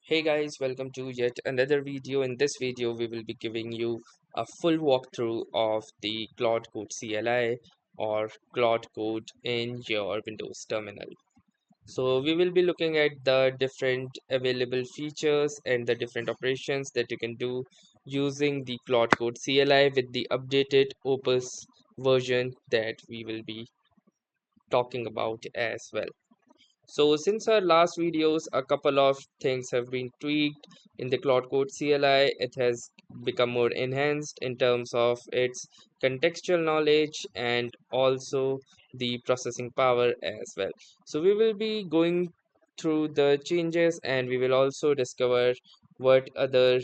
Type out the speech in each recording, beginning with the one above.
Hey guys, welcome to yet another video. In this video, we will be giving you a full walkthrough of the Claude Code CLI or Claude Code in your Windows terminal. So we will be looking at the different available features and the different operations that you can do using the Claude Code CLI with the updated Opus version that we will be talking about as well. So since our last videos, a couple of things have been tweaked in the Claude Code CLI. It has become more enhanced in terms of its contextual knowledge and also the processing power as well. So we will be going through the changes and we will also discover what other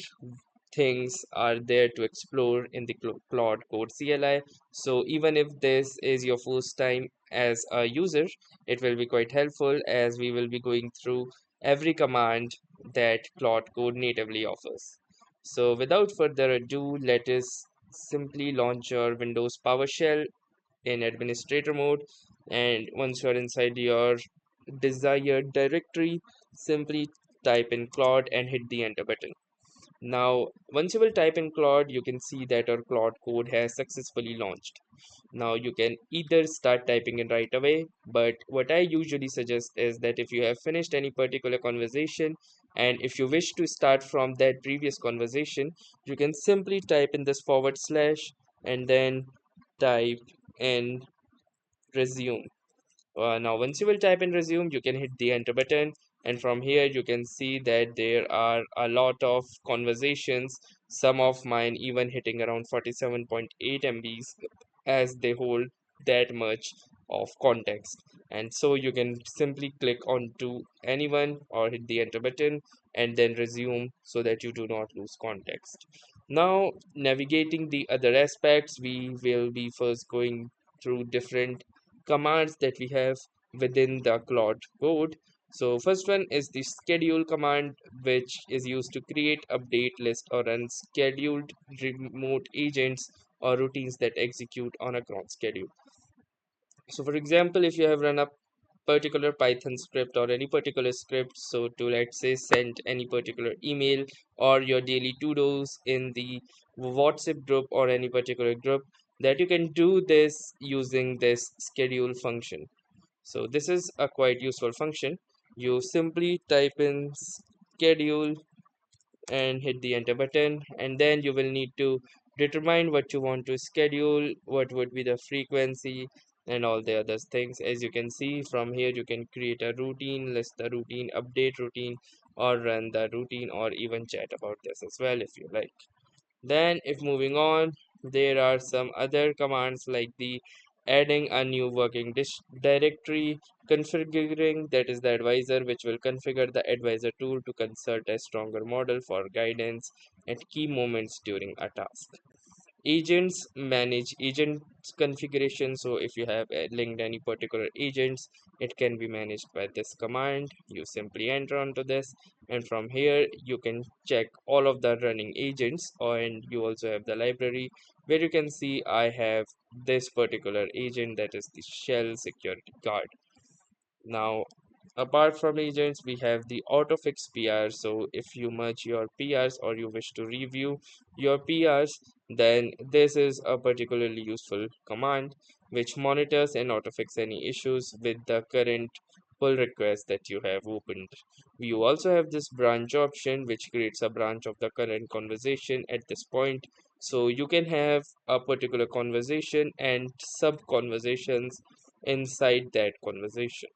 things are there to explore in the Claude Code CLI. So even if this is your first time as a user, it will be quite helpful as we will be going through every command that Claude Code natively offers. So without further ado, let us simply launch your Windows PowerShell in administrator mode, and once you are inside your desired directory, simply type in Claude and hit the enter button. Now, once you will type in Claude, you can see that our Claude Code has successfully launched. Now, you can either start typing in right away, but what I usually suggest is that if you have finished any particular conversation and if you wish to start from that previous conversation, you can simply type in this forward slash and then type in resume. Now, once you will type in resume, you can hit the enter button, and from here you can see that there are a lot of conversations, some of mine even hitting around 47.8 MBs as they hold that much of context. And so you can simply click onto anyone or hit the enter button and then resume so that you do not lose context. Now, navigating the other aspects, we will be first going through different commands that we have within the Claude code. So first one is the schedule command, which is used to create, update, list, or run scheduled remote agents or routines that execute on a cron schedule. So for example, if you have run a particular Python script or any particular script, so to let's say send any particular email or your daily to-dos in the WhatsApp group or any particular group, that you can do this using this schedule function. So this is a quite useful function. You simply type in schedule and hit the enter button, and then you will need to determine what you want to schedule, what would be the frequency and all the other things. As you can see from here, you can create a routine, list the routine, update routine, or run the routine, or even chat about this as well if you like. Then if moving on, there are some other commands like the adding a new working directory, configuring, that is the advisor, which will configure the advisor tool to consult a stronger model for guidance at key moments during a task. Agents manage agents configuration. So if you have linked any particular agents, it can be managed by this command. You simply enter onto this, and from here you can check all of the running agents, and you also have the library where you can see I have this particular agent, that is the shell security guard. Now, apart from agents, we have the autofix PR. So if you merge your PRs or you wish to review your PRs, then this is a particularly useful command which monitors and autofix any issues with the current pull request that you have opened. You also have this branch option which creates a branch of the current conversation at this point. So you can have a particular conversation and sub conversations inside that conversation.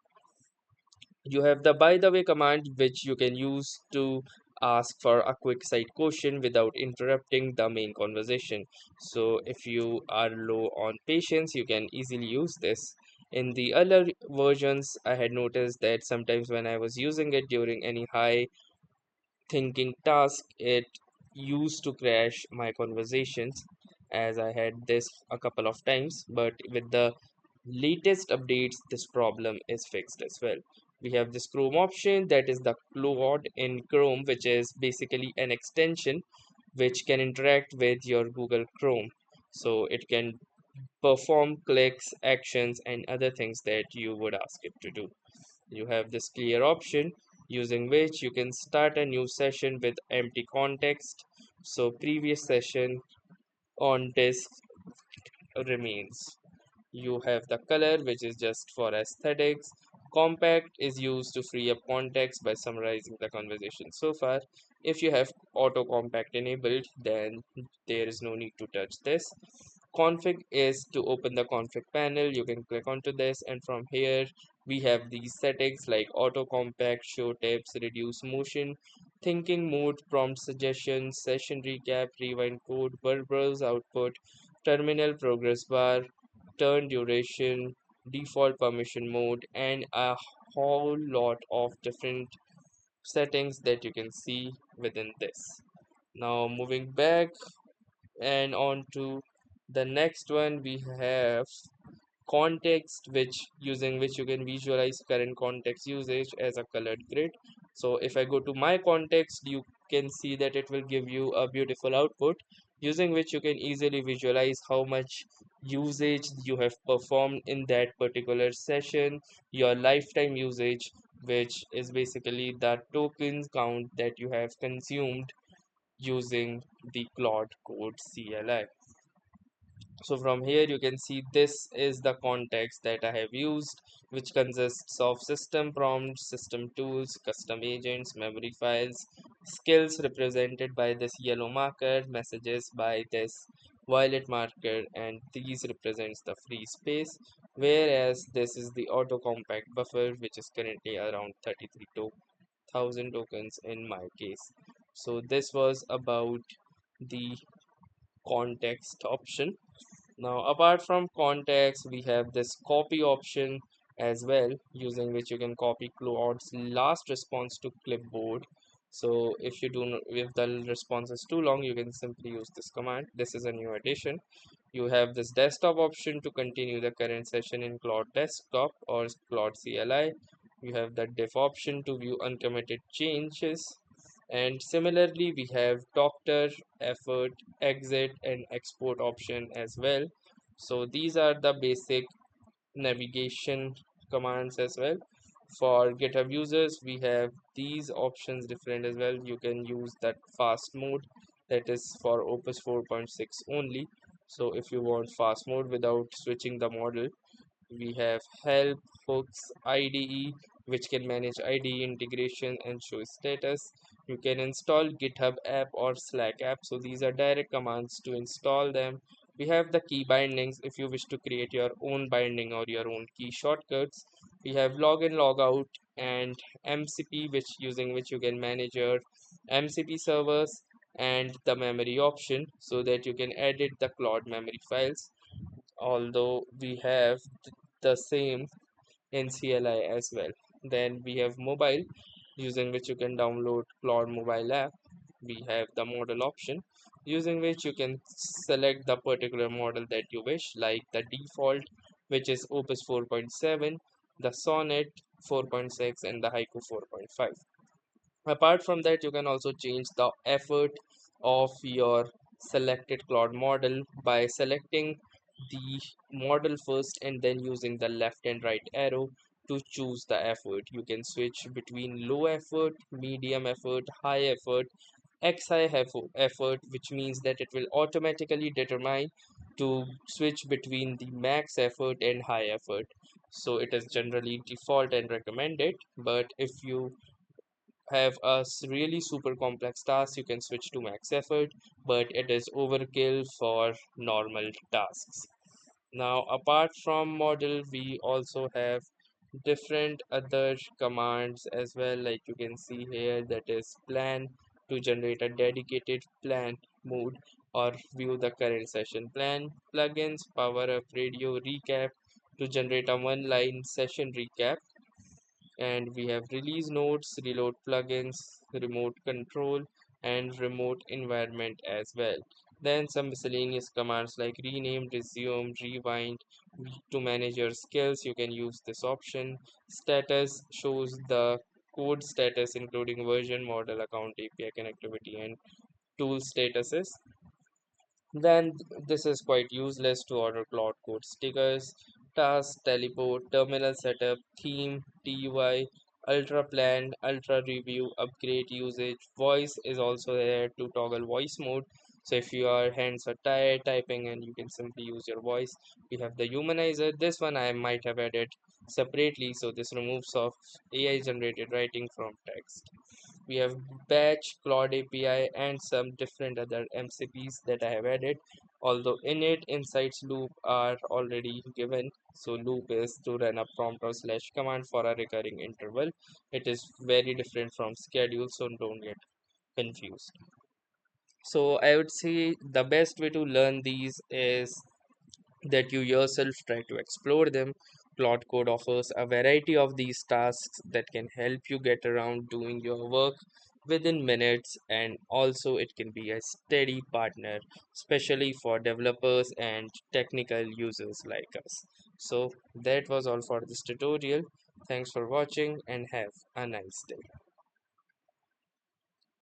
You have the by the way command, which you can use to ask for a quick side question without interrupting the main conversation. So if you are low on patience, you can easily use this. In the other versions, I had noticed that sometimes when I was using it during any high thinking task, it used to crash my conversations, as I had this a couple of times. But with the latest updates, this problem is fixed as well. We have this Chrome option, that is the Claude in Chrome, which is basically an extension which can interact with your Google Chrome. So it can perform clicks, actions, and other things that you would ask it to do. You have this clear option, using which you can start a new session with empty context. So previous session on disk remains. You have the color, which is just for aesthetics. Compact is used to free up context by summarizing the conversation so far. If you have auto compact enabled, then there is no need to touch this. Config is to open the config panel. You can click onto this, and from here we have these settings like auto compact, show tips, reduce motion, thinking mode, prompt suggestions, session recap, rewind code, verbose output, terminal progress bar, turn duration, default permission mode, and a whole lot of different settings that you can see within this. Now moving back and on to the next one, we have context, which using which you can visualize current context usage as a colored grid. So if I go to my context, you can see that it will give you a beautiful output, using which you can easily visualize how much usage you have performed in that particular session, your lifetime usage, which is basically the tokens count that you have consumed using the Claude Code CLI. So from here you can see this is the context that I have used, which consists of system prompts, system tools, custom agents, memory files, skills represented by this yellow marker, messages by this violet marker, and these represents the free space, whereas this is the auto compact buffer, which is currently around 33,000 tokens in my case. So this was about the context option. Now, apart from context, we have this copy option as well, using which you can copy Claude's last response to clipboard. So if the response is too long, you can simply use this command. This is a new addition. You have this desktop option to continue the current session in Claude Desktop or Claude CLI. You have the diff option to view uncommitted changes. And similarly, we have doctor, effort, exit, and export option as well. So these are the basic navigation commands as well. For GitHub users, we have these options different as well. You can use that fast mode, that is for Opus 4.6 only. So if you want fast mode without switching the model, we have help, hooks, IDE, which can manage IDE integration and show status. You can install GitHub app or Slack app. So these are direct commands to install them. We have the key bindings if you wish to create your own binding or your own key shortcuts. We have login, logout, and MCP, which using which you can manage your MCP servers, and the memory option so that you can edit the Claude memory files, although we have the same in CLI as well. Then we have mobile, using which you can download Claude mobile app. We have the model option, using which you can select the particular model that you wish, like the default, which is Opus 4.7, the Sonnet 4.6, and the Haiku 4.5. Apart from that, you can also change the effort of your selected Claude model by selecting the model first and then using the left and right arrow to choose the effort. You can switch between low effort, medium effort, high effort, effort, which means that it will automatically determine to switch between the max effort and high effort. So it is generally default and recommended, but if you have a really super complex task, you can switch to max effort, but it is overkill for normal tasks. Now, apart from model, we also have different other commands as well, like you can see here, that is plan to generate a dedicated plan mode or view the current session plan, plugins, power up radio recap to generate a one line session recap, and we have release notes, reload plugins, remote control, and remote environment as well. Then some miscellaneous commands like rename, resume, rewind. To manage your skills, you can use this option. Status shows the code status including version, model, account, API connectivity, and tool statuses. Then this is quite useless to order Claude Code stickers, task, teleport, terminal setup, theme, TUI, ultra plan, ultra review, upgrade usage. Voice is also there to toggle voice mode. So if your hands are tired typing and you can simply use your voice. We have the humanizer. This one I might have added separately. So this removes of AI generated writing from text. We have batch, Claude API, and some different other MCPs that I have added. Although init, insights, loop are already given. So loop is to run a prompt or slash command for a recurring interval. It is very different from schedule, so don't get confused. So I would say the best way to learn these is that you yourself try to explore them. Claude Code offers a variety of these tasks that can help you get around doing your work within minutes, and also it can be a steady partner, especially for developers and technical users like us. So, that was all for this tutorial. Thanks for watching and have a nice day.